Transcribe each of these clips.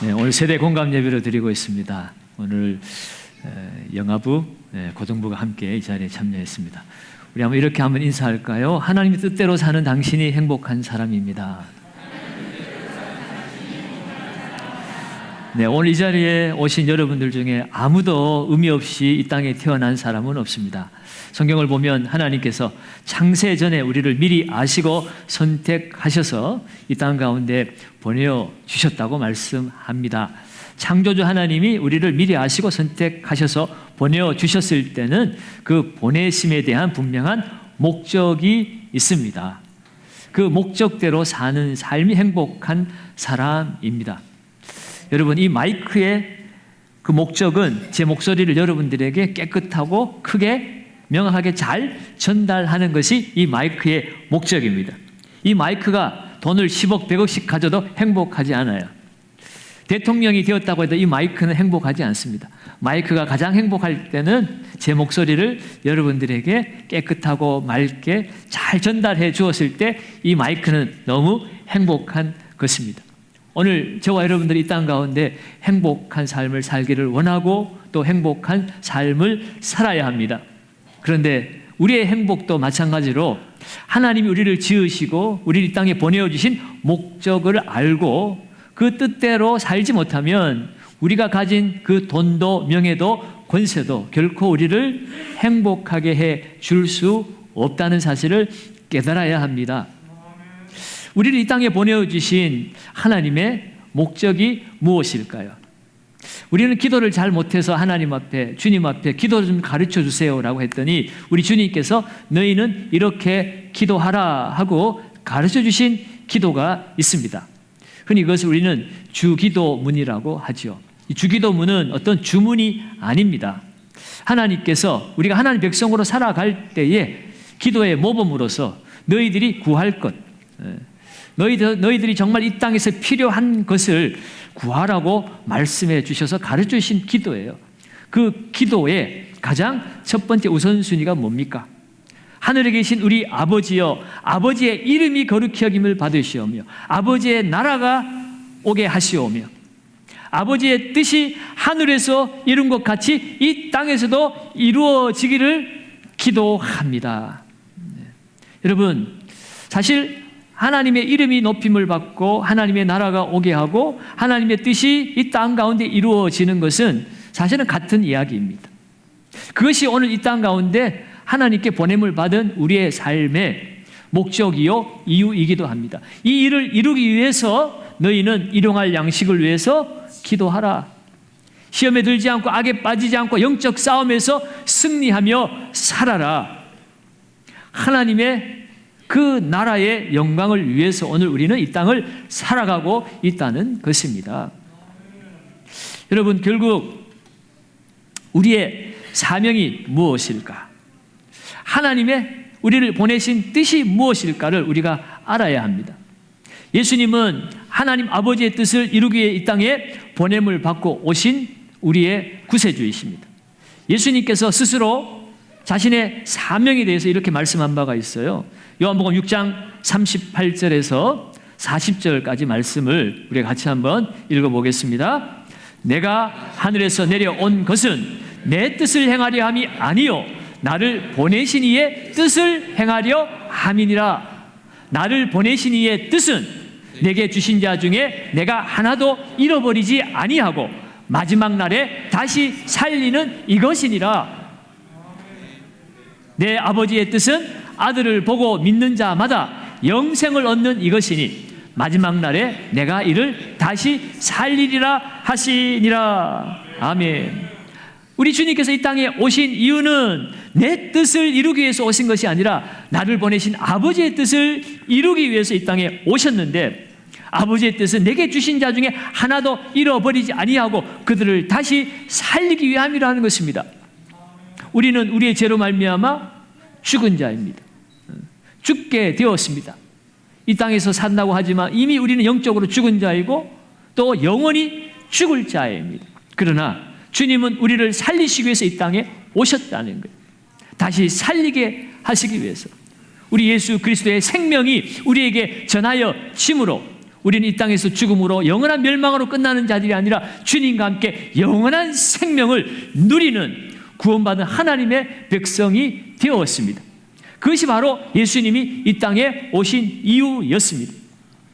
네, 오늘 세대 공감 예배를 드리고 있습니다. 오늘 영아부, 고등부가 함께 이 자리에 참여했습니다. 우리 한번 인사할까요? 하나님의 뜻대로 사는 당신이 행복한 사람입니다. 네, 오늘 이 자리에 오신 여러분들 중에 아무도 의미 없이 이 땅에 태어난 사람은 없습니다. 성경을 보면 하나님께서 창세 전에 우리를 미리 아시고 선택하셔서 이 땅 가운데 보내주셨다고 말씀합니다. 창조주 하나님이 우리를 미리 아시고 선택하셔서 보내주셨을 때는 그 보내심에 대한 분명한 목적이 있습니다. 그 목적대로 사는 삶이 행복한 사람입니다. 여러분, 이 마이크의 그 목적은 제 목소리를 여러분들에게 깨끗하고 크게 명확하게 잘 전달하는 것이 이 마이크의 목적입니다. 이 마이크가 돈을 10억, 100억씩 가져도 행복하지 않아요. 대통령이 되었다고 해도 이 마이크는 행복하지 않습니다. 마이크가 가장 행복할 때는 제 목소리를 여러분들에게 깨끗하고 맑게 잘 전달해 주었을 때 이 마이크는 너무 행복한 것입니다. 오늘 저와 여러분들이 이 땅 가운데 행복한 삶을 살기를 원하고 또 행복한 삶을 살아야 합니다. 그런데 우리의 행복도 마찬가지로 하나님이 우리를 지으시고 우리를 이 땅에 보내주신 목적을 알고 그 뜻대로 살지 못하면 우리가 가진 그 돈도 명예도 권세도 결코 우리를 행복하게 해 줄 수 없다는 사실을 깨달아야 합니다. 우리를 이 땅에 보내주신 하나님의 목적이 무엇일까요? 우리는 기도를 잘 못해서 하나님 앞에, 주님 앞에 기도 좀 가르쳐 주세요라고 했더니 우리 주님께서 너희는 이렇게 기도하라 하고 가르쳐 주신 기도가 있습니다. 흔히 이것을 우리는 주기도문이라고 하죠. 이 주기도문은 어떤 주문이 아닙니다. 하나님께서 우리가 하나님 백성으로 살아갈 때에 기도의 모범으로서 너희들이 구할 것, 너희들이 정말 이 땅에서 필요한 것을 구하라고 말씀해 주셔서 가르쳐 주신 기도예요. 그 기도의 가장 첫 번째 우선순위가 뭡니까? 하늘에 계신 우리 아버지여, 아버지의 이름이 거룩히 여김을 받으시오며 아버지의 나라가 오게 하시오며 아버지의 뜻이 하늘에서 이룬 것 같이 이 땅에서도 이루어지기를 기도합니다. 여러분, 사실 하나님의 이름이 높임을 받고 하나님의 나라가 오게 하고 하나님의 뜻이 이 땅 가운데 이루어지는 것은 사실은 같은 이야기입니다. 그것이 오늘 이 땅 가운데 하나님께 보냄을 받은 우리의 삶의 목적이요 이유이기도 합니다. 이 일을 이루기 위해서 너희는 일용할 양식을 위해서 기도하라. 시험에 들지 않고 악에 빠지지 않고 영적 싸움에서 승리하며 살아라. 하나님의 그 나라의 영광을 위해서 오늘 우리는 이 땅을 살아가고 있다는 것입니다. 여러분, 결국 우리의 사명이 무엇일까? 하나님의 우리를 보내신 뜻이 무엇일까를 우리가 알아야 합니다. 예수님은 하나님 아버지의 뜻을 이루기 위해 이 땅에 보냄을 받고 오신 우리의 구세주이십니다. 예수님께서 스스로 자신의 사명에 대해서 이렇게 말씀한 바가 있어요. 요한복음 6장 38절에서 40절까지 말씀을 우리가 같이 한번 읽어보겠습니다. 내가 하늘에서 내려온 것은 내 뜻을 행하려 함이 아니요 나를 보내신 이의 뜻을 행하려 함이니라. 나를 보내신 이의 뜻은 내게 주신 자 중에 내가 하나도 잃어버리지 아니하고 마지막 날에 다시 살리는 이것이니라. 내 아버지의 뜻은 아들을 보고 믿는 자마다 영생을 얻는 이것이니 마지막 날에 내가 이를 다시 살리리라 하시니라. 아멘. 우리 주님께서 이 땅에 오신 이유는 내 뜻을 이루기 위해서 오신 것이 아니라 나를 보내신 아버지의 뜻을 이루기 위해서 이 땅에 오셨는데 아버지의 뜻은 내게 주신 자 중에 하나도 잃어버리지 아니하고 그들을 다시 살리기 위함이라는 것입니다. 우리는 우리의 죄로 말미암아 죽은 자입니다. 죽게 되었습니다. 이 땅에서 산다고 하지만 이미 우리는 영적으로 죽은 자이고 또 영원히 죽을 자입니다. 그러나 주님은 우리를 살리시기 위해서 이 땅에 오셨다는 거예요. 다시 살리게 하시기 위해서 우리 예수 그리스도의 생명이 우리에게 전하여 짐으로 우리는 이 땅에서 죽음으로 영원한 멸망으로 끝나는 자들이 아니라 주님과 함께 영원한 생명을 누리는 구원받은 하나님의 백성이 되었습니다. 그것이 바로 예수님이 이 땅에 오신 이유였습니다.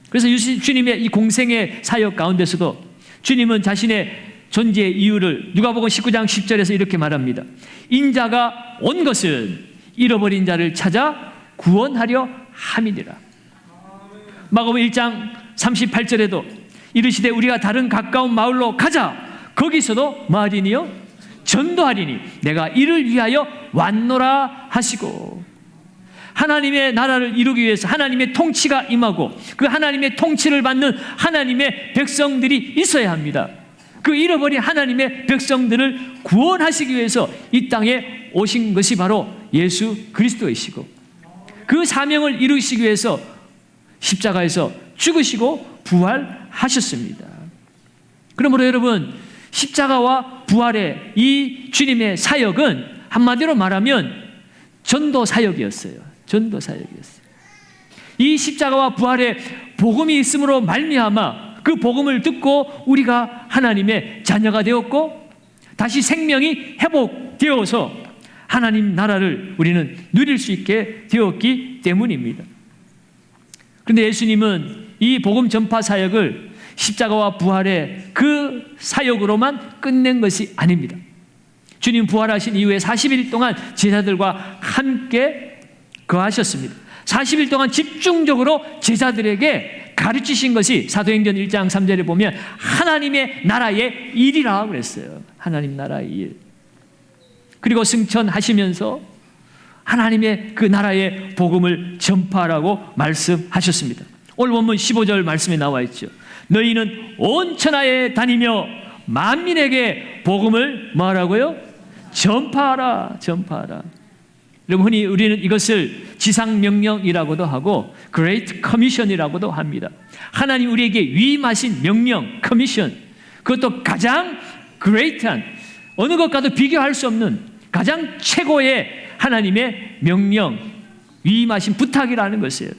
그래서 주님의 이 공생의 사역 가운데서도 주님은 자신의 존재의 이유를 누가복음 19장 10절에서 이렇게 말합니다. 인자가 온 것은 잃어버린 자를 찾아 구원하려 함이니라. 마가복음 1장 38절에도 이르시되 우리가 다른 가까운 마을로 가자. 거기서도 말이니요 전도하리니 내가 이를 위하여 왔노라 하시고, 하나님의 나라를 이루기 위해서 하나님의 통치가 임하고 그 하나님의 통치를 받는 하나님의 백성들이 있어야 합니다. 그 잃어버린 하나님의 백성들을 구원하시기 위해서 이 땅에 오신 것이 바로 예수 그리스도이시고, 그 사명을 이루시기 위해서 십자가에서 죽으시고 부활하셨습니다. 그러므로 여러분, 십자가와 부활의 이 주님의 사역은 한마디로 말하면 전도 사역이었어요. 전도 사역이었어요. 이 십자가와 부활의 복음이 있음으로 말미암아 그 복음을 듣고 우리가 하나님의 자녀가 되었고 다시 생명이 회복되어서 하나님 나라를 우리는 누릴 수 있게 되었기 때문입니다. 그런데 예수님은 이 복음 전파 사역을 십자가와 부활의 그 사역으로만 끝낸 것이 아닙니다. 주님 부활하신 이후에 40일 동안 제자들과 함께 거하셨습니다. 40일 동안 집중적으로 제자들에게 가르치신 것이 사도행전 1장 3절에 보면 하나님의 나라의 일이라 그랬어요. 하나님 나라의 일. 그리고 승천하시면서 하나님의 그 나라의 복음을 전파하라고 말씀하셨습니다. 오늘 본문 15절 말씀에 나와 있죠. 너희는 온 천하에 다니며 만민에게 복음을 뭐하라고요? 전파하라. 전파하라. 여러분, 흔히 우리는 이것을 지상명령이라고도 하고 Great Commission이라고도 합니다. 하나님 우리에게 위임하신 명령, 커미션, 그것도 가장 great한, 어느 것과도 비교할 수 없는 가장 최고의 하나님의 명령, 위임하신 부탁이라는 것이에요.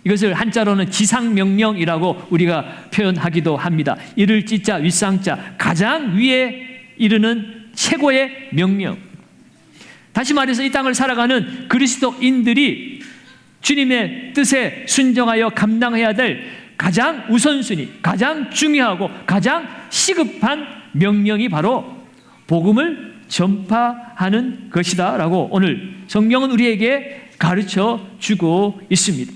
이것을 한자로는 지상명령이라고 우리가 표현하기도 합니다. 이를 찌자 윗상자, 가장 위에 이르는 최고의 명령. 다시 말해서 이 땅을 살아가는 그리스도인들이 주님의 뜻에 순종하여 감당해야 될 가장 우선순위, 가장 중요하고 가장 시급한 명령이 바로 복음을 전파하는 것이다 라고 오늘 성경은 우리에게 가르쳐 주고 있습니다.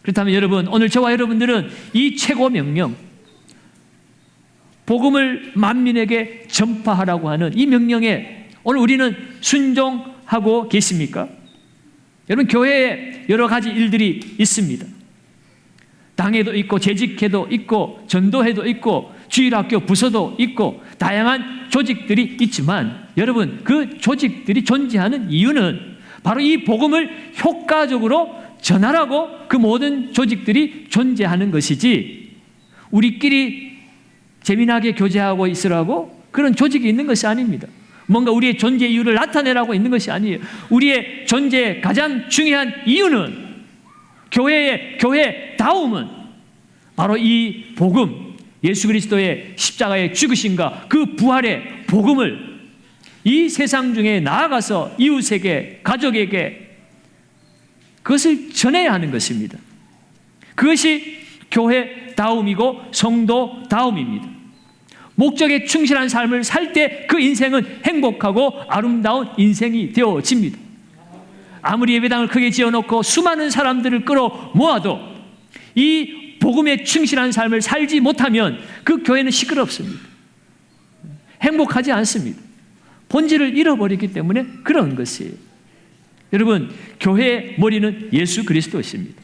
그렇다면 여러분, 오늘 저와 여러분들은 이 최고 명령, 복음을 만민에게 전파하라고 하는 이 명령에 오늘 우리는 순종하고 계십니까? 여러분, 교회에 여러 가지 일들이 있습니다. 당회도 있고 재직회도 있고 전도회도 있고 주일학교 부서도 있고 다양한 조직들이 있지만 여러분, 그 조직들이 존재하는 이유는 바로 이 복음을 효과적으로 전하라고 그 모든 조직들이 존재하는 것이지 우리끼리 재미나게 교제하고 있으라고 그런 조직이 있는 것이 아닙니다. 뭔가 우리의 존재 이유를 나타내라고 있는 것이 아니에요. 우리의 존재의 가장 중요한 이유는 교회의 교회다움은 바로 이 복음, 예수 그리스도의 십자가의 죽으심과 그 부활의 복음을 이 세상 중에 나아가서 이웃에게, 가족에게 그것을 전해야 하는 것입니다. 그것이 교회다움이고 성도다움입니다. 목적에 충실한 삶을 살 때 그 인생은 행복하고 아름다운 인생이 되어집니다. 아무리 예배당을 크게 지어놓고 수많은 사람들을 끌어 모아도 이 복음에 충실한 삶을 살지 못하면 그 교회는 시끄럽습니다. 행복하지 않습니다. 본질을 잃어버리기 때문에 그런 것이에요. 여러분, 교회의 머리는 예수 그리스도이십니다.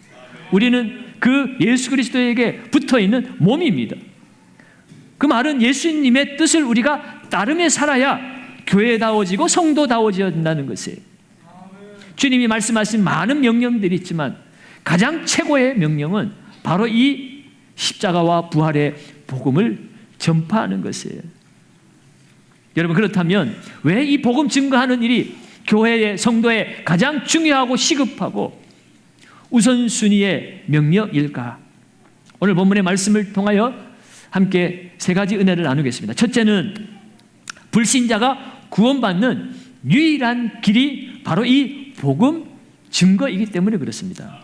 우리는 그 예수 그리스도에게 붙어있는 몸입니다. 그 말은 예수님의 뜻을 우리가 따르며 살아야 교회다워지고 성도다워진다는 것이에요. 주님이 말씀하신 많은 명령들이 있지만 가장 최고의 명령은 바로 이 십자가와 부활의 복음을 전파하는 것이에요. 여러분, 그렇다면 왜 이 복음 증거하는 일이 교회의 성도의 가장 중요하고 시급하고 우선순위의 명령일까? 오늘 본문의 말씀을 통하여 함께 세 가지 은혜를 나누겠습니다. 첫째는 불신자가 구원받는 유일한 길이 바로 이 복음 증거이기 때문에 그렇습니다.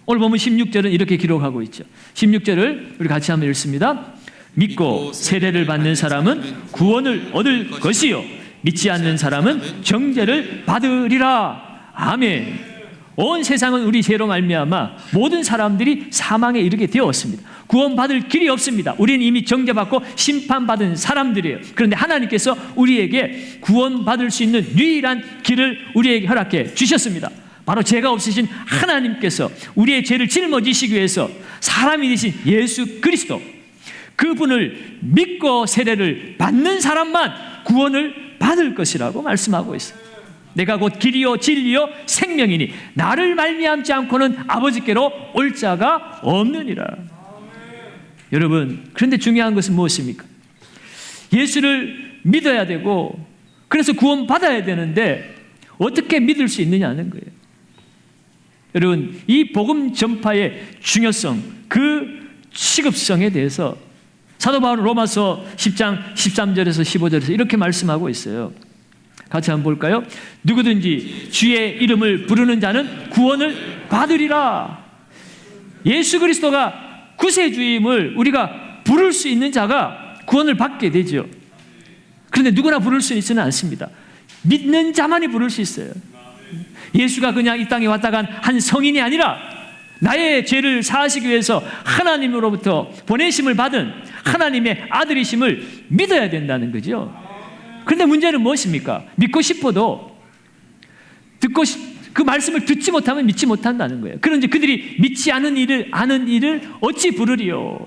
오늘 보면 16절은 이렇게 기록하고 있죠. 16절을 우리 같이 한번 읽습니다. 믿고 세례를 받는 사람은 구원을 얻을 것이요 믿지 않는 사람은 정죄를 받으리라. 아멘. 온 세상은 우리 죄로 말미암아 모든 사람들이 사망에 이르게 되었습니다. 구원받을 길이 없습니다. 우리는 이미 정죄받고 심판받은 사람들이에요. 그런데 하나님께서 우리에게 구원받을 수 있는 유일한 길을 우리에게 허락해 주셨습니다. 바로 죄가 없으신 하나님께서 우리의 죄를 짊어지시기 위해서 사람이 되신 예수 그리스도, 그분을 믿고 세례를 받는 사람만 구원을 받을 것이라고 말씀하고 있어요. 내가 곧 길이요 진리요 생명이니 나를 말미암지 않고는 아버지께로 올 자가 없느니라. 여러분, 그런데 중요한 것은 무엇입니까? 예수를 믿어야 되고 그래서 구원받아야 되는데 어떻게 믿을 수 있느냐는 거예요. 여러분, 이 복음 전파의 중요성, 그 시급성에 대해서 사도 바울은 로마서 10장 13절에서 15절에서 이렇게 말씀하고 있어요. 같이 한번 볼까요? 누구든지 주의 이름을 부르는 자는 구원을 받으리라. 예수 그리스도가 구세주임을 우리가 부를 수 있는 자가 구원을 받게 되죠. 그런데 누구나 부를 수 있지는 않습니다. 믿는 자만이 부를 수 있어요. 예수가 그냥 이 땅에 왔다 간 한 성인이 아니라 나의 죄를 사하시기 위해서 하나님으로부터 보내심을 받은 하나님의 아들이심을 믿어야 된다는 거죠. 그런데 문제는 무엇입니까? 믿고 싶어도 그 말씀을 듣지 못하면 믿지 못한다는 거예요. 그런데 그들이 믿지 않은 일을 아는 일을 어찌 부르리요?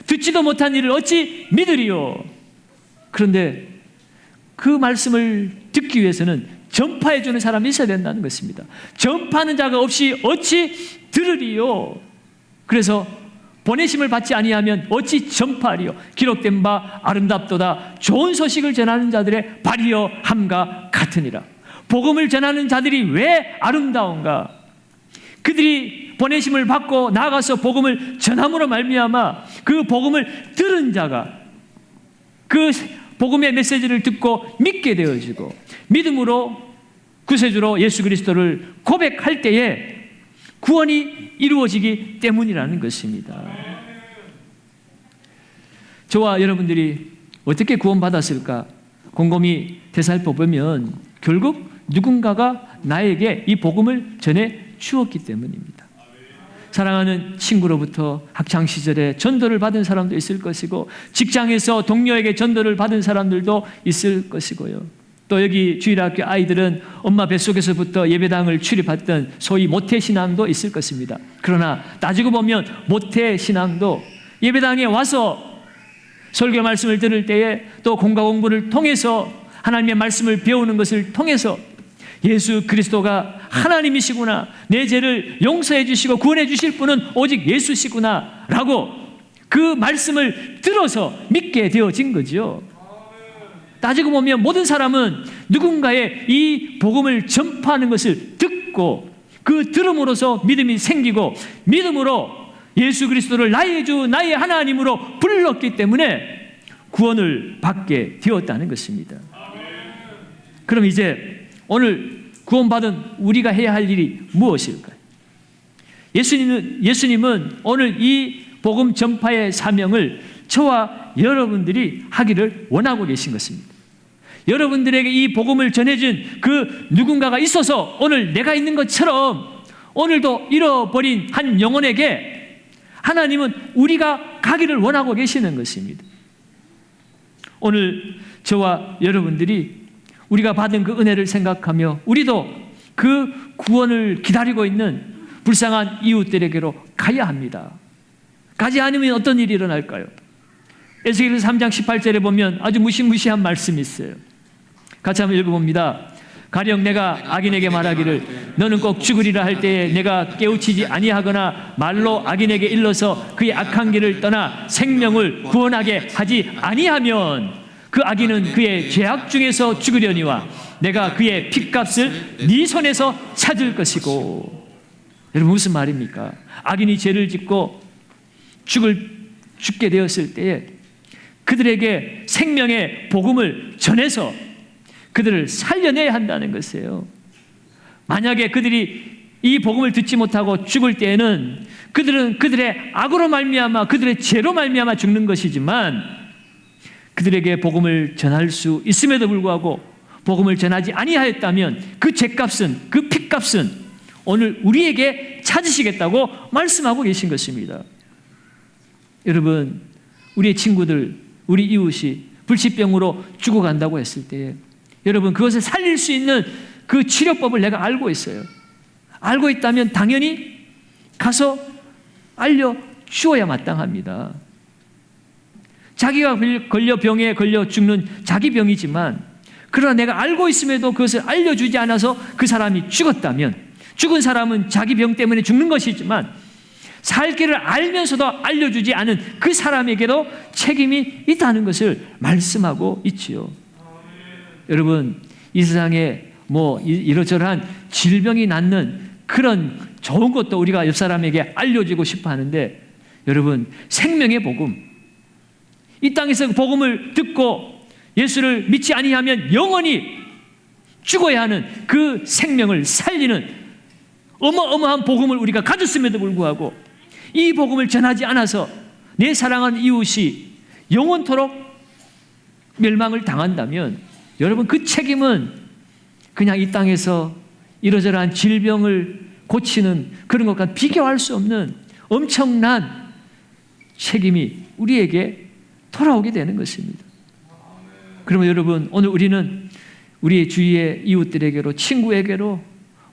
듣지도 못한 일을 어찌 믿으리요? 그런데 그 말씀을 듣기 위해서는 전파해 주는 사람이 있어야 된다는 것입니다. 전파하는 자가 없이 어찌 들으리요? 그래서 보내심을 받지 아니하면 어찌 전파하리요? 기록된 바 아름답도다. 좋은 소식을 전하는 자들의 발이여 함과 같으니라. 복음을 전하는 자들이 왜 아름다운가? 그들이 보내심을 받고 나아가서 복음을 전함으로 말미암아 그 복음을 들은 자가 그 복음의 메시지를 듣고 믿게 되어지고 믿음으로 구세주로 예수 그리스도를 고백할 때에 구원이 이루어지기 때문이라는 것입니다. 저와 여러분들이 어떻게 구원받았을까 곰곰이 되살펴보면 결국 누군가가 나에게 이 복음을 전해 주었기 때문입니다. 사랑하는 친구로부터 학창시절에 전도를 받은 사람도 있을 것이고 직장에서 동료에게 전도를 받은 사람들도 있을 것이고요. 또 여기 주일학교 아이들은 엄마 뱃속에서부터 예배당을 출입했던 소위 모태신앙도 있을 것입니다. 그러나 따지고 보면 모태신앙도 예배당에 와서 설교 말씀을 들을 때에 또 공과 공부를 통해서 하나님의 말씀을 배우는 것을 통해서 예수 그리스도가 하나님이시구나, 내 죄를 용서해 주시고 구원해 주실 분은 오직 예수시구나 라고 그 말씀을 들어서 믿게 되어진 거죠. 따지고 보면 모든 사람은 누군가의 이 복음을 전파하는 것을 듣고 그 들음으로써 믿음이 생기고 믿음으로 예수 그리스도를 나의 주 나의 하나님으로 불렀기 때문에 구원을 받게 되었다는 것입니다. 그럼 이제 오늘 구원받은 우리가 해야 할 일이 무엇일까요? 예수님은 오늘 이 복음 전파의 사명을 저와 여러분들이 하기를 원하고 계신 것입니다. 여러분들에게 이 복음을 전해준 그 누군가가 있어서 오늘 내가 있는 것처럼 오늘도 잃어버린 한 영혼에게 하나님은 우리가 가기를 원하고 계시는 것입니다. 오늘 저와 여러분들이 우리가 받은 그 은혜를 생각하며 우리도 그 구원을 기다리고 있는 불쌍한 이웃들에게로 가야 합니다. 가지 않으면 어떤 일이 일어날까요? 에스겔서 3장 18절에 보면 아주 무시무시한 말씀이 있어요. 같이 한번 읽어봅니다. 가령 내가 악인에게 말하기를 너는 꼭 죽으리라 할 때에 내가 깨우치지 아니하거나 말로 악인에게 일러서 그의 악한 길을 떠나 생명을 구원하게 하지 아니하면 그 악인은 그의 죄악 중에서 죽으려니와 내가 그의 핏값을 네 손에서 찾을 것이고. 여러분 무슨 말입니까? 악인이 죄를 짓고 죽게 되었을 때에 그들에게 생명의 복음을 전해서 그들을 살려내야 한다는 것이에요. 만약에 그들이 이 복음을 듣지 못하고 죽을 때에는 그들은 그들의 악으로 말미암아 그들의 죄로 말미암아 죽는 것이지만 그들에게 복음을 전할 수 있음에도 불구하고 복음을 전하지 아니하였다면 그 죄값은, 그 핏값은 오늘 우리에게 찾으시겠다고 말씀하고 계신 것입니다. 여러분, 우리의 친구들, 우리 이웃이 불치병으로 죽어간다고 했을 때 여러분, 그것을 살릴 수 있는 그 치료법을 내가 알고 있어요. 알고 있다면 당연히 가서 알려주어야 마땅합니다. 자기가 걸려 병에 걸려 죽는 자기 병이지만 그러나 내가 알고 있음에도 그것을 알려주지 않아서 그 사람이 죽었다면 죽은 사람은 자기 병 때문에 죽는 것이지만 살 길을 알면서도 알려주지 않은 그 사람에게도 책임이 있다는 것을 말씀하고 있지요. 여러분, 이 세상에 이러저러한 질병이 낫는 그런 좋은 것도 우리가 옆 사람에게 알려주고 싶어 하는데 여러분, 생명의 복음, 이 땅에서 복음을 듣고 예수를 믿지 아니하면 영원히 죽어야 하는 그 생명을 살리는 어마어마한 복음을 우리가 가졌음에도 불구하고 이 복음을 전하지 않아서 내 사랑하는 이웃이 영원토록 멸망을 당한다면 여러분, 그 책임은 그냥 이 땅에서 이러저러한 질병을 고치는 그런 것과 비교할 수 없는 엄청난 책임이 우리에게 돌아오게 되는 것입니다. 그러면 여러분, 오늘 우리는 우리의 주위의 이웃들에게로, 친구에게로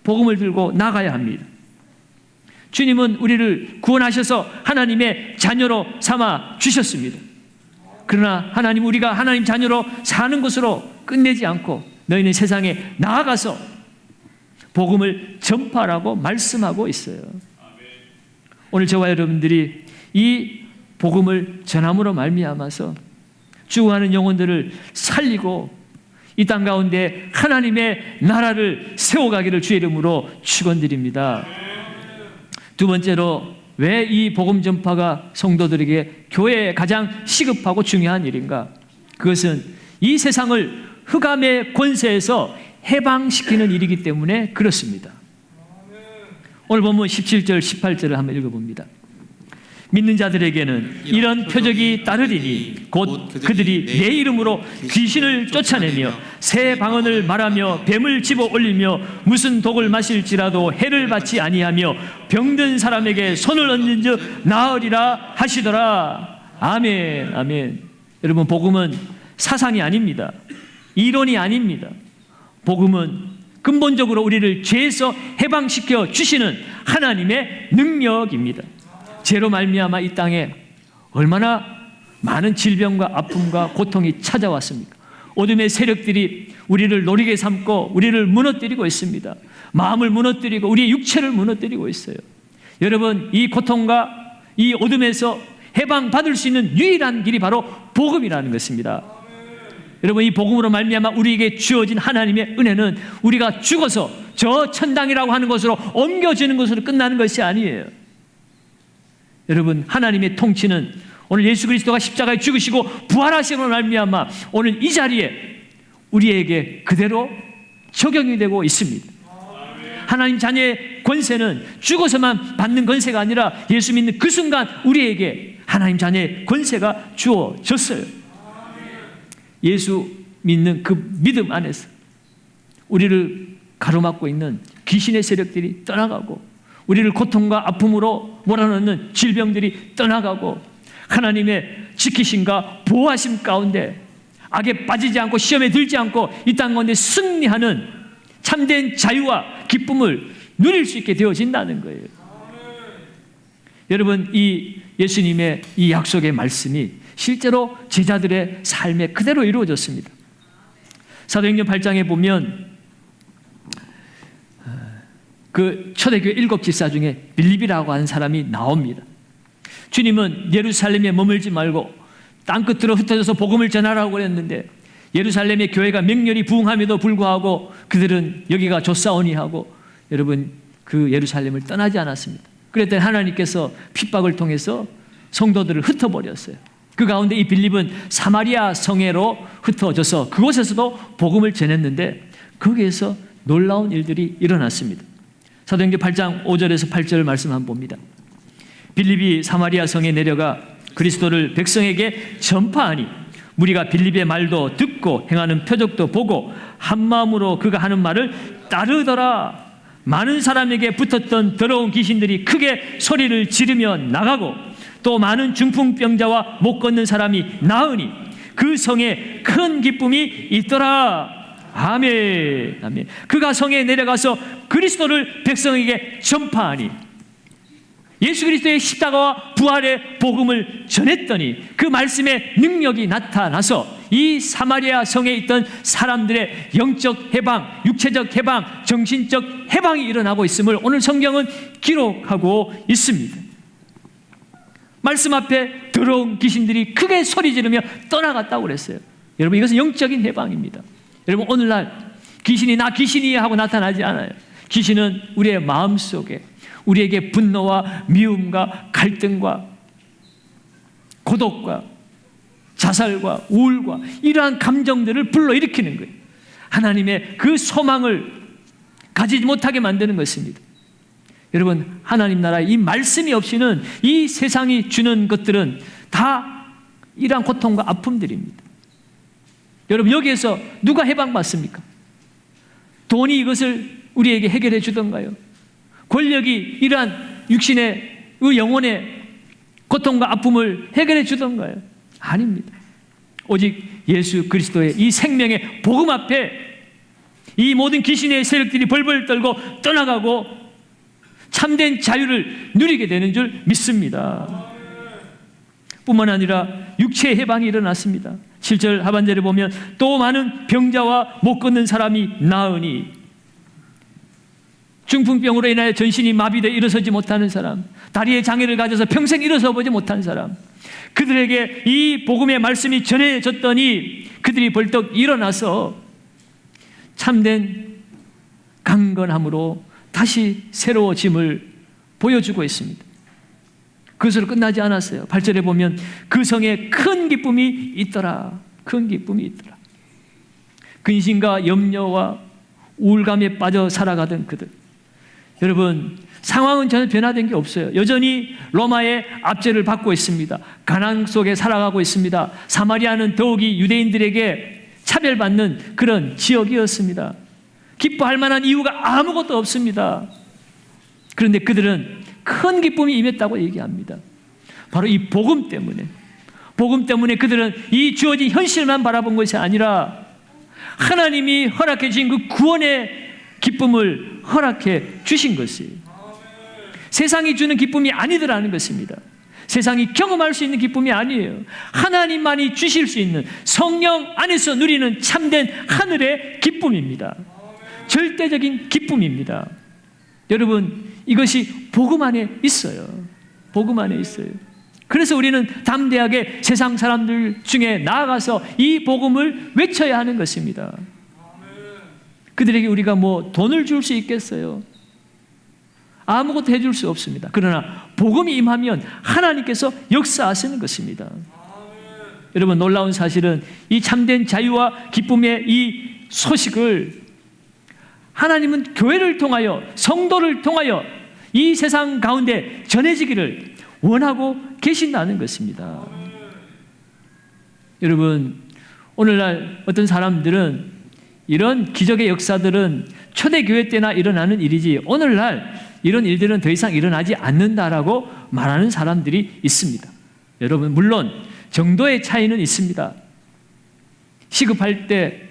복음을 들고 나가야 합니다. 주님은 우리를 구원하셔서 하나님의 자녀로 삼아 주셨습니다. 그러나 하나님, 우리가 하나님 자녀로 사는 것으로 끝내지 않고 너희는 세상에 나아가서 복음을 전파하라고 말씀하고 있어요. 오늘 저와 여러분들이 이 복음을 전함으로 말미암아서 죽어가는 영혼들을 살리고 이 땅 가운데 하나님의 나라를 세워가기를 주의 이름으로 축원드립니다. 두 번째로, 왜 이 복음 전파가 성도들에게 교회에 가장 시급하고 중요한 일인가? 그것은 이 세상을 흑암의 권세에서 해방시키는 일이기 때문에 그렇습니다. 오늘 본문 17절, 18절을 한번 읽어봅니다. 믿는 자들에게는 이런 표적이 따르리니 곧 그들이 내 이름으로 귀신을 쫓아내며 새 방언을 말하며 뱀을 집어 올리며 무슨 독을 마실지라도 해를 받지 아니하며 병든 사람에게 손을 얹은 즉 나으리라 하시더라. 아멘, 아멘. 여러분, 복음은 사상이 아닙니다. 이론이 아닙니다. 복음은 근본적으로 우리를 죄에서 해방시켜 주시는 하나님의 능력입니다. 죄로 말미암아 이 땅에 얼마나 많은 질병과 아픔과 고통이 찾아왔습니까? 어둠의 세력들이 우리를 노리게 삼고 우리를 무너뜨리고 있습니다. 마음을 무너뜨리고 우리의 육체를 무너뜨리고 있어요. 여러분, 이 고통과 이 어둠에서 해방받을 수 있는 유일한 길이 바로 복음이라는 것입니다. 여러분, 이 복음으로 말미암아 우리에게 주어진 하나님의 은혜는 우리가 죽어서 저 천당이라고 하는 것으로 옮겨지는 것으로 끝나는 것이 아니에요. 여러분, 하나님의 통치는 오늘 예수 그리스도가 십자가에 죽으시고 부활하심으로 말미암아 오늘 이 자리에 우리에게 그대로 적용이 되고 있습니다. 하나님 자녀의 권세는 죽어서만 받는 권세가 아니라 예수 믿는 그 순간 우리에게 하나님 자녀의 권세가 주어졌어요. 예수 믿는 그 믿음 안에서 우리를 가로막고 있는 귀신의 세력들이 떠나가고 우리를 고통과 아픔으로 몰아넣는 질병들이 떠나가고 하나님의 지키심과 보호하심 가운데 악에 빠지지 않고 시험에 들지 않고 이 땅 가운데 승리하는 참된 자유와 기쁨을 누릴 수 있게 되어진다는 거예요. 여러분, 이 예수님의 이 약속의 말씀이 실제로 제자들의 삶에 그대로 이루어졌습니다. 사도행전 8장에 보면 그 초대교회 7집사 중에 빌립이라고 하는 사람이 나옵니다. 주님은 예루살렘에 머물지 말고 땅끝으로 흩어져서 복음을 전하라고 했는데 예루살렘의 교회가 맹렬히 부흥함에도 불구하고 그들은 여기가 좋사오니 하고 여러분 그 예루살렘을 떠나지 않았습니다. 그랬더니 하나님께서 핍박을 통해서 성도들을 흩어버렸어요. 그 가운데 이 빌립은 사마리아 성에로 흩어져서 그곳에서도 복음을 전했는데 거기에서 놀라운 일들이 일어났습니다. 사도행전 8장 5절에서 8절 말씀 한번 봅니다. 빌립이 사마리아 성에 내려가 그리스도를 백성에게 전파하니 무리가 빌립의 말도 듣고 행하는 표적도 보고 한 마음으로 그가 하는 말을 따르더라. 많은 사람에게 붙었던 더러운 귀신들이 크게 소리를 지르며 나가고 또 많은 중풍병자와 못 걷는 사람이 나으니 그 성에 큰 기쁨이 있더라. 아멘. 아멘. 그가 성에 내려가서 그리스도를 백성에게 전파하니 예수 그리스도의 십자가와 부활의 복음을 전했더니 그 말씀의 능력이 나타나서 이 사마리아 성에 있던 사람들의 영적 해방, 육체적 해방, 정신적 해방이 일어나고 있음을 오늘 성경은 기록하고 있습니다. 말씀 앞에 더러운 귀신들이 크게 소리 지르며 떠나갔다고 그랬어요. 여러분, 이것은 영적인 해방입니다. 여러분, 오늘날 귀신이 나 귀신이야 하고 나타나지 않아요. 귀신은 우리의 마음속에 우리에게 분노와 미움과 갈등과 고독과 자살과 우울과 이러한 감정들을 불러일으키는 거예요. 하나님의 그 소망을 가지지 못하게 만드는 것입니다. 여러분, 하나님 나라 이 말씀이 없이는 이 세상이 주는 것들은 다 이러한 고통과 아픔들입니다. 여러분, 여기에서 누가 해방받습니까? 돈이 이것을 우리에게 해결해 주던가요? 권력이 이러한 육신의 영혼의 고통과 아픔을 해결해 주던가요? 아닙니다. 오직 예수 그리스도의 이 생명의 복음 앞에 이 모든 귀신의 세력들이 벌벌 떨고 떠나가고 참된 자유를 누리게 되는 줄 믿습니다. 뿐만 아니라 육체의 해방이 일어났습니다. 7절 하반절에 보면 또 많은 병자와 못 걷는 사람이 나으니 중풍병으로 인하여 전신이 마비되어 일어서지 못하는 사람, 다리에 장애를 가져서 평생 일어서 보지 못한 사람, 그들에게 이 복음의 말씀이 전해졌더니 그들이 벌떡 일어나서 참된 강건함으로 다시 새로워짐을 보여주고 있습니다. 그것으로 끝나지 않았어요. 8절에 보면 그 성에 큰 기쁨이 있더라. 큰 기쁨이 있더라. 근심과 염려와 우울감에 빠져 살아가던 그들, 여러분, 상황은 전혀 변화된 게 없어요. 여전히 로마의 압제를 받고 있습니다. 가난 속에 살아가고 있습니다. 사마리아는 더욱이 유대인들에게 차별받는 그런 지역이었습니다. 기뻐할 만한 이유가 아무것도 없습니다. 그런데 그들은 큰 기쁨이 임했다고 얘기합니다. 바로 이 복음 때문에 그들은 이 주어진 현실만 바라본 것이 아니라 하나님이 허락해 주신 그 구원의 기쁨을 허락해 주신 것이에요. 세상이 주는 기쁨이 아니더라는 것입니다. 세상이 경험할 수 있는 기쁨이 아니에요. 하나님만이 주실 수 있는 성령 안에서 누리는 참된 하늘의 기쁨입니다. 절대적인 기쁨입니다. 여러분, 이것이 복음 안에 있어요. 복음 안에 있어요. 그래서 우리는 담대하게 세상 사람들 중에 나아가서 이 복음을 외쳐야 하는 것입니다. 그들에게 우리가 뭐 돈을 줄 수 있겠어요? 아무것도 해줄 수 없습니다. 그러나 복음이 임하면 하나님께서 역사하시는 것입니다. 여러분, 놀라운 사실은 이 참된 자유와 기쁨의 이 소식을 하나님은 교회를 통하여, 성도를 통하여 이 세상 가운데 전해지기를 원하고 계신다는 것입니다. 여러분, 오늘날 어떤 사람들은 이런 기적의 역사들은 초대교회 때나 일어나는 일이지 오늘날 이런 일들은 더 이상 일어나지 않는다라고 말하는 사람들이 있습니다. 여러분, 물론 정도의 차이는 있습니다. 시급할 때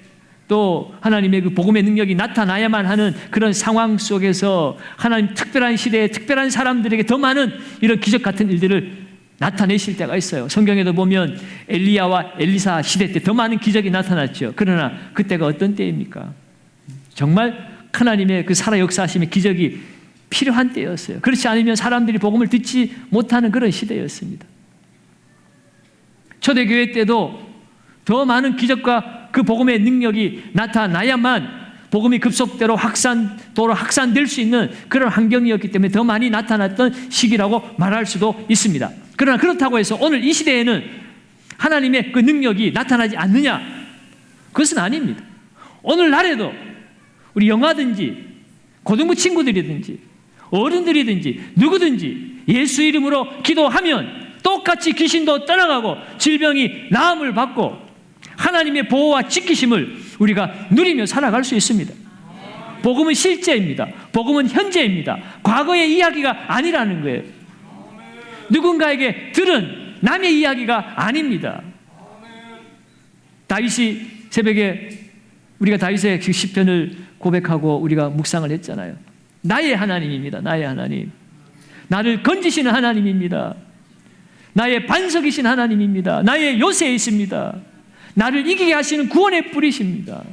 또 하나님의 그 복음의 능력이 나타나야만 하는 그런 상황 속에서 하나님 특별한 시대에 특별한 사람들에게 더 많은 이런 기적 같은 일들을 나타내실 때가 있어요. 성경에도 보면 엘리야와 엘리사 시대 때 더 많은 기적이 나타났죠. 그러나 그때가 어떤 때입니까? 정말 하나님의 그 살아 역사하심의 기적이 필요한 때였어요. 그렇지 않으면 사람들이 복음을 듣지 못하는 그런 시대였습니다. 초대교회 때도 더 많은 기적과 그 복음의 능력이 나타나야만 복음이 급속도로 확산될 수 있는 그런 환경이었기 때문에 더 많이 나타났던 시기라고 말할 수도 있습니다. 그러나 그렇다고 해서 오늘 이 시대에는 하나님의 그 능력이 나타나지 않느냐? 그것은 아닙니다. 오늘날에도 우리 영화든지 고등부 친구들이든지 어른들이든지 누구든지 예수 이름으로 기도하면 똑같이 귀신도 떠나가고 질병이 나음을 받고 하나님의 보호와 지키심을 우리가 누리며 살아갈 수 있습니다. 복음은 실제입니다. 복음은 현재입니다. 과거의 이야기가 아니라는 거예요. 누군가에게 들은 남의 이야기가 아닙니다. 다윗이 새벽에 우리가 다윗의 시편을 고백하고 우리가 묵상을 했잖아요. 나의 하나님입니다. 나의 하나님. 나를 건지시는 하나님입니다. 나의 반석이신 하나님입니다. 나의 요새이십니다. 나를 이기게 하시는 구원의 뿌리십니다.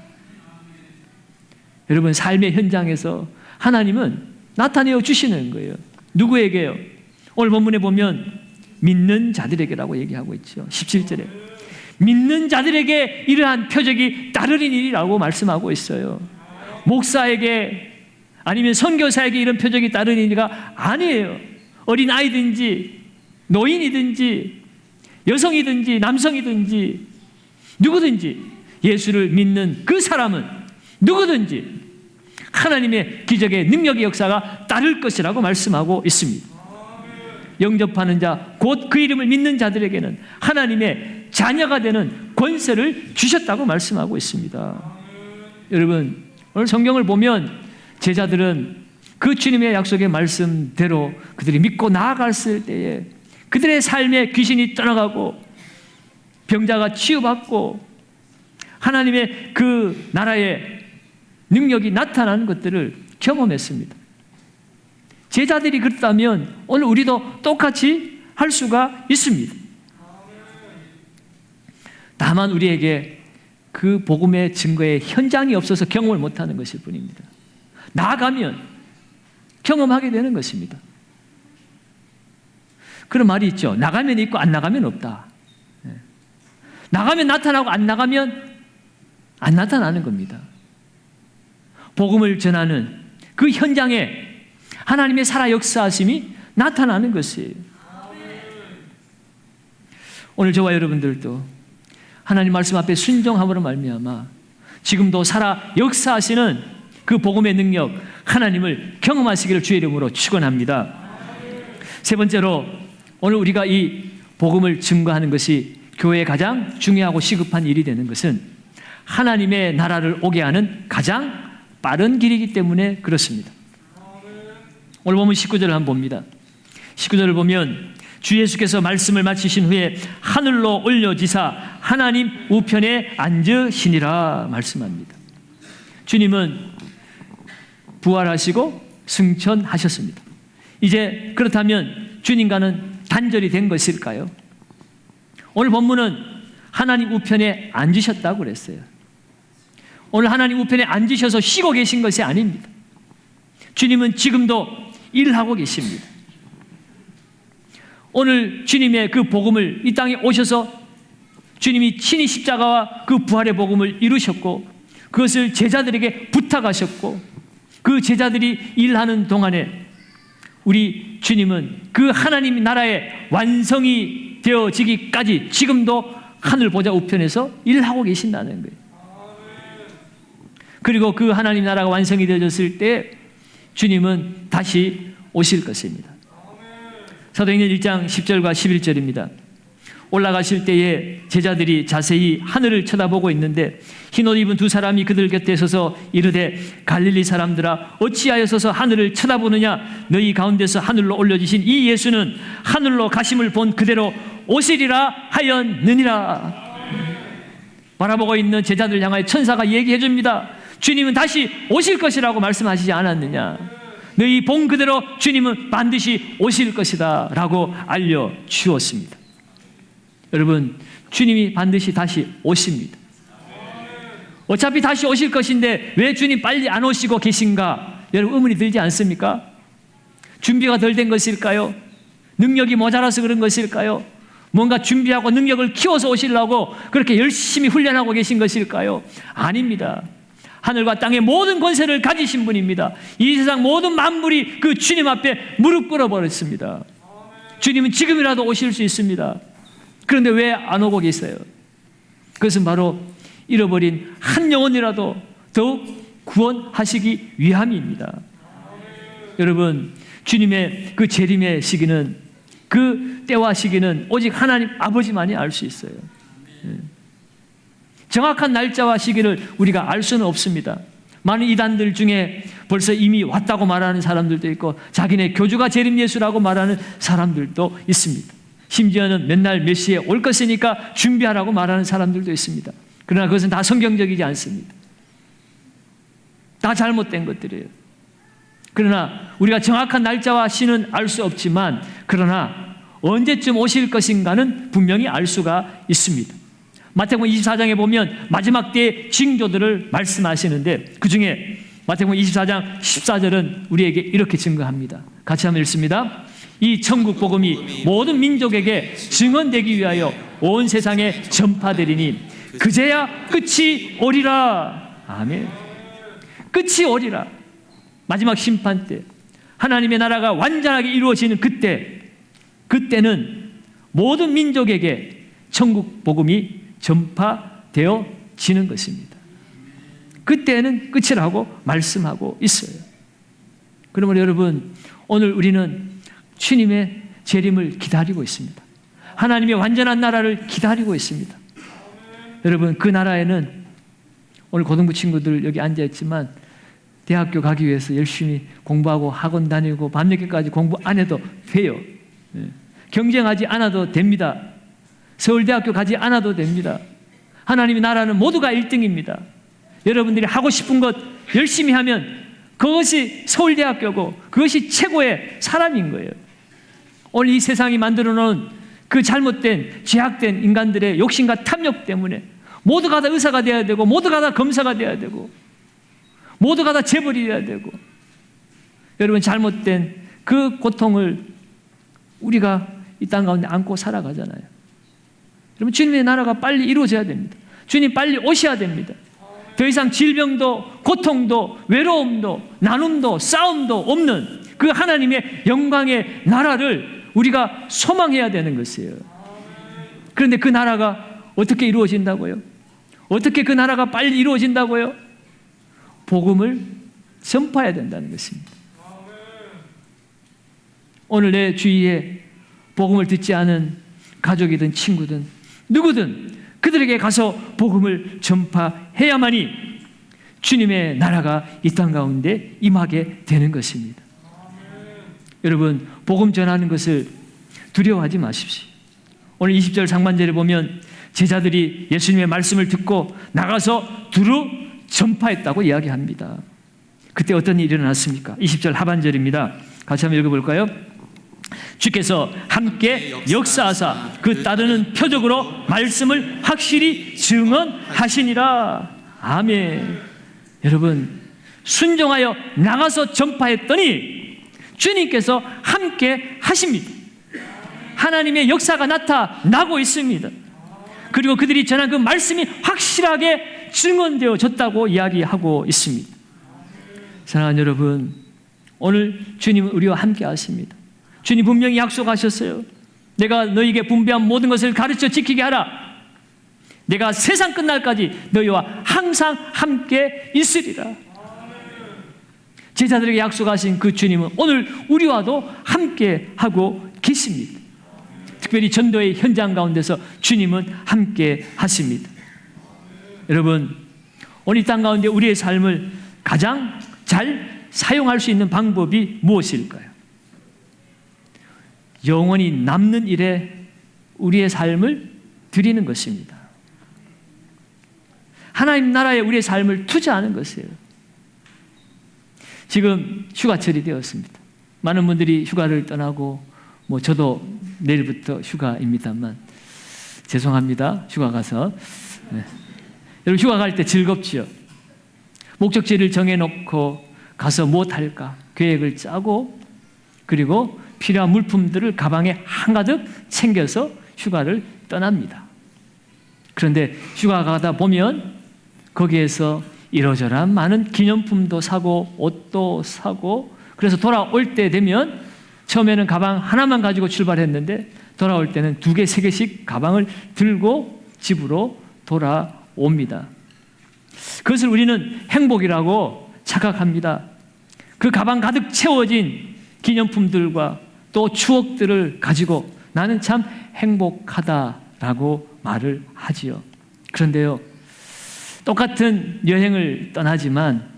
여러분, 삶의 현장에서 하나님은 나타내어 주시는 거예요. 누구에게요? 오늘 본문에 보면 믿는 자들에게라고 얘기하고 있죠. 17절에 믿는 자들에게 이러한 표적이 따르리니라고 말씀하고 있어요. 목사에게 아니면 선교사에게 이런 표적이 따르니가 아니에요. 어린 아이든지 노인이든지 여성이든지 남성이든지 누구든지 예수를 믿는 그 사람은 누구든지 하나님의 기적의 능력의 역사가 따를 것이라고 말씀하고 있습니다. 영접하는 자, 곧 그 이름을 믿는 자들에게는 하나님의 자녀가 되는 권세를 주셨다고 말씀하고 있습니다. 여러분, 오늘 성경을 보면 제자들은 그 주님의 약속의 말씀대로 그들이 믿고 나아갔을 때에 그들의 삶에 귀신이 떠나가고 병자가 치유받고 하나님의 그 나라의 능력이 나타나는 것들을 경험했습니다. 제자들이 그렇다면 오늘 우리도 똑같이 할 수가 있습니다. 다만 우리에게 그 복음의 증거의 현장이 없어서 경험을 못하는 것일 뿐입니다. 나아가면 경험하게 되는 것입니다. 그런 말이 있죠. 나가면 있고 안 나가면 없다. 나가면 나타나고 안 나가면 안 나타나는 겁니다. 복음을 전하는 그 현장에 하나님의 살아 역사하심이 나타나는 것이에요. 오늘 저와 여러분들도 하나님 말씀 앞에 순종함으로 말미암아 지금도 살아 역사하시는 그 복음의 능력 하나님을 경험하시기를 주의 이름으로 축원합니다. 세 번째로 오늘 우리가 이 복음을 증거하는 것이 교회의 가장 중요하고 시급한 일이 되는 것은 하나님의 나라를 오게 하는 가장 빠른 길이기 때문에 그렇습니다. 오늘 보면 19절을 한번 봅니다. 19절을 보면 주 예수께서 말씀을 마치신 후에 하늘로 올려지사 하나님 우편에 앉으시니라 말씀합니다. 주님은 부활하시고 승천하셨습니다. 이제 그렇다면 주님과는 단절이 된 것일까요? 오늘 본문은 하나님 우편에 앉으셨다고 그랬어요. 오늘 하나님 우편에 앉으셔서 쉬고 계신 것이 아닙니다. 주님은 지금도 일하고 계십니다. 오늘 주님의 그 복음을 이 땅에 오셔서 주님이 친히 십자가와 그 부활의 복음을 이루셨고 그것을 제자들에게 부탁하셨고 그 제자들이 일하는 동안에 우리 주님은 그 하나님 나라의 완성이 되어지기까지 지금도 하늘 보좌 우편에서 일하고 계신다는 거예요. 그리고 그 하나님 나라가 완성이 되어졌을 때 주님은 다시 오실 것입니다. 사도행전 1장 10절과 11절입니다. 올라가실 때에 제자들이 자세히 하늘을 쳐다보고 있는데 흰옷 입은 두 사람이 그들 곁에 서서 이르되 갈릴리 사람들아 어찌하여 서서 하늘을 쳐다보느냐 너희 가운데서 하늘로 올려지신 이 예수는 하늘로 가심을 본 그대로 오시리라 하였느니라. 바라보고 있는 제자들 향하여 천사가 얘기해 줍니다. 주님은 다시 오실 것이라고 말씀하시지 않았느냐. 너희 본 그대로 주님은 반드시 오실 것이다 라고 알려주었습니다. 여러분, 주님이 반드시 다시 오십니다. 어차피 다시 오실 것인데 왜 주님 빨리 안 오시고 계신가? 여러분 의문이 들지 않습니까? 준비가 덜 된 것일까요? 능력이 모자라서 그런 것일까요? 뭔가 준비하고 능력을 키워서 오시려고 그렇게 열심히 훈련하고 계신 것일까요? 아닙니다. 하늘과 땅의 모든 권세를 가지신 분입니다. 이 세상 모든 만물이 그 주님 앞에 무릎 꿇어버렸습니다. 주님은 지금이라도 오실 수 있습니다. 그런데 왜 안 오고 계세요? 그것은 바로 잃어버린 한 영혼이라도 더욱 구원하시기 위함입니다. 여러분, 주님의 그 재림의 시기는, 그 때와 시기는 오직 하나님 아버지만이 알 수 있어요. 정확한 날짜와 시기를 우리가 알 수는 없습니다. 많은 이단들 중에 벌써 이미 왔다고 말하는 사람들도 있고, 자기네 교주가 재림 예수라고 말하는 사람들도 있습니다. 심지어는 몇 날 몇 시에 올 것이니까 준비하라고 말하는 사람들도 있습니다. 그러나 그것은 다 성경적이지 않습니다. 다 잘못된 것들이에요. 그러나 우리가 정확한 날짜와 시는 알 수 없지만, 그러나 언제쯤 오실 것인가는 분명히 알 수가 있습니다. 마태복음 24장에 보면 마지막 때의 징조들을 말씀하시는데, 그 중에 마태복음 24장 14절은 우리에게 이렇게 증거합니다. 같이 한번 읽습니다. 이 천국 복음이 모든 민족에게 증언되기 위하여 온 세상에 전파되리니 그제야 끝이 오리라. 아멘. 끝이 오리라. 마지막 심판 때, 하나님의 나라가 완전하게 이루어지는 그때는 모든 민족에게 천국 복음이 전파되어지는 것입니다. 그때는 끝이라고 말씀하고 있어요. 그러므로 여러분, 오늘 우리는 주님의 재림을 기다리고 있습니다. 하나님의 완전한 나라를 기다리고 있습니다. 여러분, 그 나라에는 오늘 고등부 친구들 여기 앉아있지만 대학교 가기 위해서 열심히 공부하고 학원 다니고 밤늦게까지 공부 안 해도 돼요. 경쟁하지 않아도 됩니다. 서울대학교 가지 않아도 됩니다. 하나님의 나라는 모두가 1등입니다. 여러분들이 하고 싶은 것 열심히 하면 그것이 서울대학교고 그것이 최고의 사람인 거예요. 오늘 이 세상이 만들어 놓은 그 잘못된 죄악된 인간들의 욕심과 탐욕 때문에 모두가 다 의사가 되어야 되고, 모두가 다 검사가 되어야 되고, 모두가 다 재벌이 되어야 되고, 여러분, 잘못된 그 고통을 우리가 이 땅 가운데 안고 살아가잖아요. 여러분, 주님의 나라가 빨리 이루어져야 됩니다. 주님 빨리 오셔야 됩니다. 더 이상 질병도 고통도 외로움도 나눔도 싸움도 없는 그 하나님의 영광의 나라를 우리가 소망해야 되는 것이에요. 그런데 그 나라가 어떻게 이루어진다고요? 어떻게 그 나라가 빨리 이루어진다고요? 복음을 전파해야 된다는 것입니다. 오늘 내 주위에 복음을 듣지 않은 가족이든 친구든 누구든 그들에게 가서 복음을 전파해야만이 주님의 나라가 이 땅 가운데 임하게 되는 것입니다. 여러분, 복음 전하는 것을 두려워하지 마십시오. 오늘 20절 상반절에 보면 제자들이 예수님의 말씀을 듣고 나가서 두루 전파했다고 이야기합니다. 그때 어떤 일이 일어났습니까? 20절 하반절입니다. 같이 한번 읽어볼까요? 주께서 함께 역사하사 그 따르는 표적으로 말씀을 확실히 증언하시니라. 아멘. 여러분, 순종하여 나가서 전파했더니 주님께서 함께 하십니다. 하나님의 역사가 나타나고 있습니다. 그리고 그들이 전한 그 말씀이 확실하게 증언되어졌다고 이야기하고 있습니다. 사랑하는 여러분, 오늘 주님은 우리와 함께 하십니다. 주님 분명히 약속하셨어요. 내가 너희에게 분배한 모든 것을 가르쳐 지키게 하라. 내가 세상 끝날까지 너희와 항상 함께 있으리라. 제자들에게 약속하신 그 주님은 오늘 우리와도 함께 하고 계십니다. 특별히 전도의 현장 가운데서 주님은 함께 하십니다. 여러분, 오늘 이 땅 가운데 우리의 삶을 가장 잘 사용할 수 있는 방법이 무엇일까요? 영원히 남는 일에 우리의 삶을 드리는 것입니다. 하나님 나라에 우리의 삶을 투자하는 것이에요. 지금 휴가철이 되었습니다. 많은 분들이 휴가를 떠나고, 저도 내일부터 휴가입니다만 죄송합니다. 휴가 가서. 네. 여러분, 휴가 갈 때 즐겁지요. 목적지를 정해놓고 가서 무엇 할까 계획을 짜고, 그리고 필요한 물품들을 가방에 한가득 챙겨서 휴가를 떠납니다. 그런데 휴가 가다 보면 거기에서 이러저러한 많은 기념품도 사고 옷도 사고, 그래서 돌아올 때 되면 처음에는 가방 하나만 가지고 출발했는데 돌아올 때는 2개, 3개씩 가방을 들고 집으로 돌아옵니다. 그것을 우리는 행복이라고 착각합니다. 그 가방 가득 채워진 기념품들과 또 추억들을 가지고 나는 참 행복하다라고 말을 하지요. 그런데요, 똑같은 여행을 떠나지만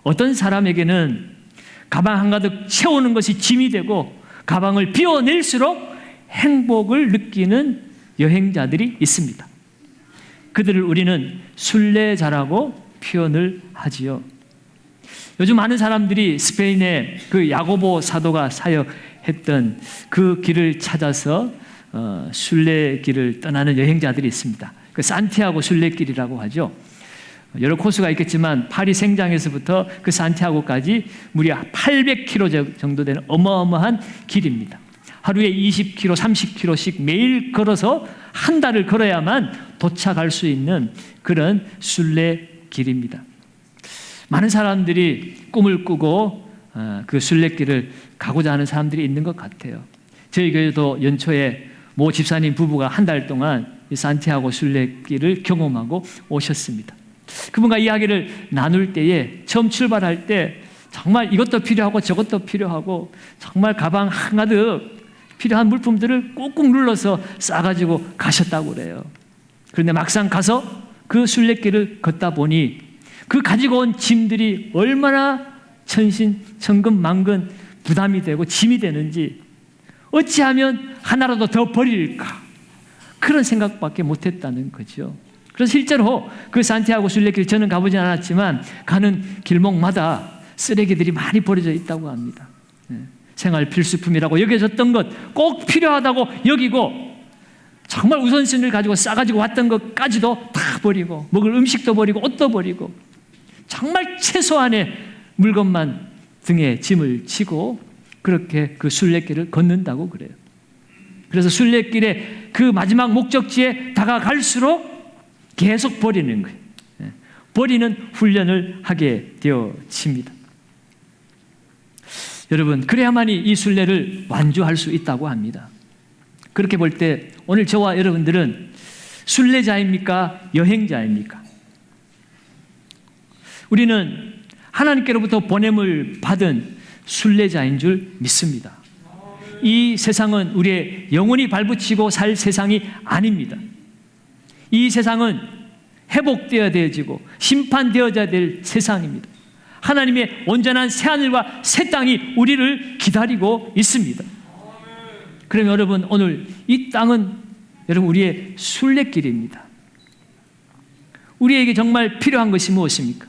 어떤 사람에게는 가방 한가득 채우는 것이 짐이 되고 가방을 비워낼수록 행복을 느끼는 여행자들이 있습니다. 그들을 우리는 순례자라고 표현을 하지요. 요즘 많은 사람들이 스페인의 그 야고보 사도가 사역했던 그 길을 찾아서 순례길을 떠나는 여행자들이 있습니다. 그 산티아고 순례길이라고 하죠. 여러 코스가 있겠지만 파리 생장에서부터 그 산티아고까지 무려 800km 정도 되는 어마어마한 길입니다. 하루에 20km, 30km씩 매일 걸어서 한 달을 걸어야만 도착할 수 있는 그런 순례길입니다. 많은 사람들이 꿈을 꾸고 그 순례길을 가고자 하는 사람들이 있는 것 같아요. 저희 교회도 연초에 모 집사님 부부가 한 달 동안 이 산티아고 순례길을 경험하고 오셨습니다. 그분과 이야기를 나눌 때에 처음 출발할 때 정말 이것도 필요하고 저것도 필요하고 정말 가방 한가득 필요한 물품들을 꾹꾹 눌러서 싸가지고 가셨다고 그래요. 그런데 막상 가서 그 순례길을 걷다 보니 그 가지고 온 짐들이 얼마나 천근만근 부담이 되고 짐이 되는지, 어찌하면 하나라도 더 버릴까, 그런 생각밖에 못했다는 거죠. 그래서 실제로 그 산티아고 순례길 저는 가보지 않았지만 가는 길목마다 쓰레기들이 많이 버려져 있다고 합니다. 생활 필수품이라고 여겨졌던 것, 꼭 필요하다고 여기고 정말 우선순위를 가지고 싸가지고 왔던 것까지도 다 버리고, 먹을 음식도 버리고 옷도 버리고 정말 최소한의 물건만 등에 짐을 지고 그렇게 그 순례길을 걷는다고 그래요. 그래서 순례길의 그 마지막 목적지에 다가갈수록 계속 버리는 거예요. 버리는 훈련을 하게 되어집니다. 여러분, 그래야만이 이 순례를 완주할 수 있다고 합니다. 그렇게 볼 때 오늘 저와 여러분들은 순례자입니까? 여행자입니까? 우리는 하나님께로부터 보냄을 받은 순례자인 줄 믿습니다. 이 세상은 우리의 영혼이 발붙이고 살 세상이 아닙니다. 이 세상은 회복되어야 되어지고 심판되어야 될 세상입니다. 하나님의 온전한 새하늘과 새 땅이 우리를 기다리고 있습니다. 그럼 여러분, 오늘 이 땅은 여러분 우리의 순례길입니다. 우리에게 정말 필요한 것이 무엇입니까?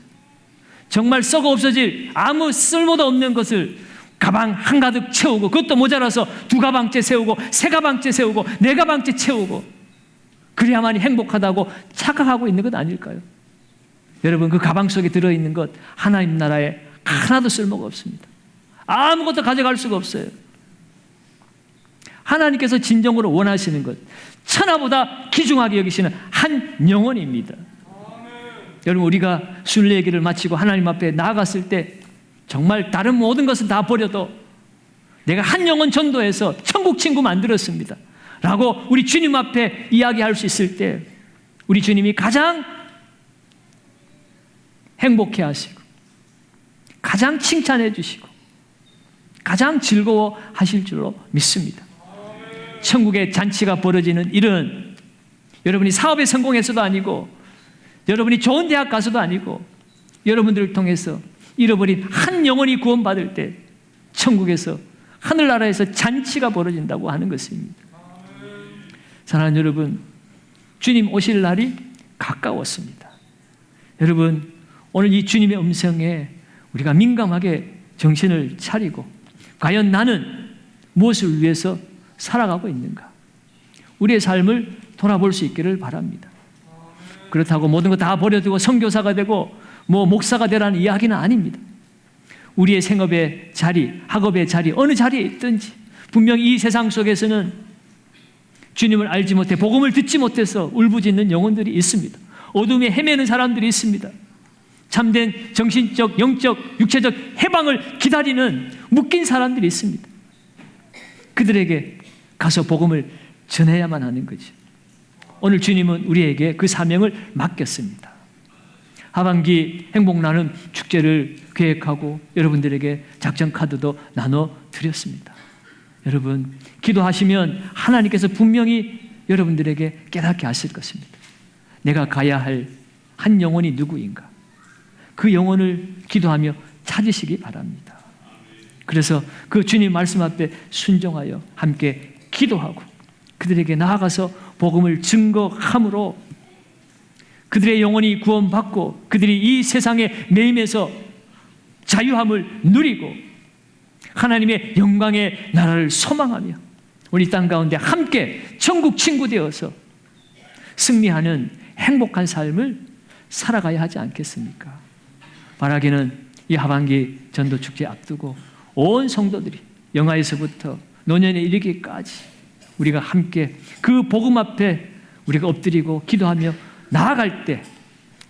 정말 썩어 없어질 아무 쓸모도 없는 것을 가방 한가득 채우고, 그것도 모자라서 2가방째 세우고 3가방째 세우고 4가방째 채우고 그래야만이 행복하다고 착각하고 있는 것 아닐까요? 여러분, 그 가방 속에 들어있는 것 하나님 나라에 하나도 쓸모가 없습니다. 아무것도 가져갈 수가 없어요. 하나님께서 진정으로 원하시는 것, 천하보다 귀중하게 여기시는 한 영혼입니다. 여러분, 우리가 순례의 길을 마치고 하나님 앞에 나아갔을 때 정말 다른 모든 것은 다 버려도 내가 한 영혼 전도해서 천국 친구 만들었습니다 라고 우리 주님 앞에 이야기할 수 있을 때 우리 주님이 가장 행복해 하시고 가장 칭찬해 주시고 가장 즐거워 하실 줄로 믿습니다. 천국의 잔치가 벌어지는 일은 여러분이 사업에 성공해서도 아니고, 여러분이 좋은 대학 가서도 아니고, 여러분들을 통해서 잃어버린 한 영혼이 구원받을 때 천국에서, 하늘나라에서 잔치가 벌어진다고 하는 것입니다. 사랑하는 여러분, 주님 오실 날이 가까웠습니다. 여러분, 오늘 이 주님의 음성에 우리가 민감하게 정신을 차리고 과연 나는 무엇을 위해서 살아가고 있는가, 우리의 삶을 돌아볼 수 있기를 바랍니다. 그렇다고 모든 거 다 버려두고 선교사가 되고 목사가 되라는 이야기는 아닙니다. 우리의 생업의 자리, 학업의 자리, 어느 자리에 있든지 분명히 이 세상 속에서는 주님을 알지 못해 복음을 듣지 못해서 울부짖는 영혼들이 있습니다. 어둠에 헤매는 사람들이 있습니다. 참된 정신적, 영적, 육체적 해방을 기다리는 묶인 사람들이 있습니다. 그들에게 가서 복음을 전해야만 하는 거죠. 오늘 주님은 우리에게 그 사명을 맡겼습니다. 하반기 행복 나눔 축제를 계획하고 여러분들에게 작전 카드도 나눠드렸습니다. 여러분, 기도하시면 하나님께서 분명히 여러분들에게 깨닫게 하실 것입니다. 내가 가야 할 한 영혼이 누구인가? 그 영혼을 기도하며 찾으시기 바랍니다. 그래서 그 주님 말씀 앞에 순종하여 함께 기도하고 그들에게 나아가서 복음을 증거함으로 그들의 영혼이 구원받고 그들이 이 세상의 매임에서 자유함을 누리고 하나님의 영광의 나라를 소망하며 우리 땅 가운데 함께 천국 친구 되어서 승리하는 행복한 삶을 살아가야 하지 않겠습니까? 바라기는 이 하반기 전도축제 앞두고 온 성도들이 영아에서부터 노년에 이르기까지 우리가 함께 그 복음 앞에 우리가 엎드리고 기도하며 나아갈 때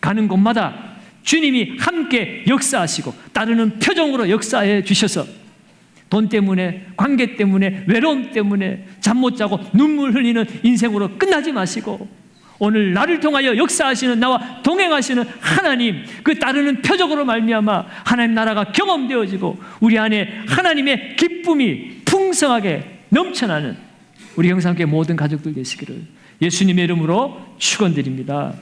가는 곳마다 주님이 함께 역사하시고 따르는 표정으로 역사해 주셔서 돈 때문에, 관계 때문에, 외로움 때문에 잠 못 자고 눈물 흘리는 인생으로 끝나지 마시고 오늘 나를 통하여 역사하시는 나와 동행하시는 하나님, 그 따르는 표적으로 말미암아 하나님 나라가 경험되어지고 우리 안에 하나님의 기쁨이 풍성하게 넘쳐나는 우리 형상교회 모든 가족들 되시기를 예수님의 이름으로 축원드립니다.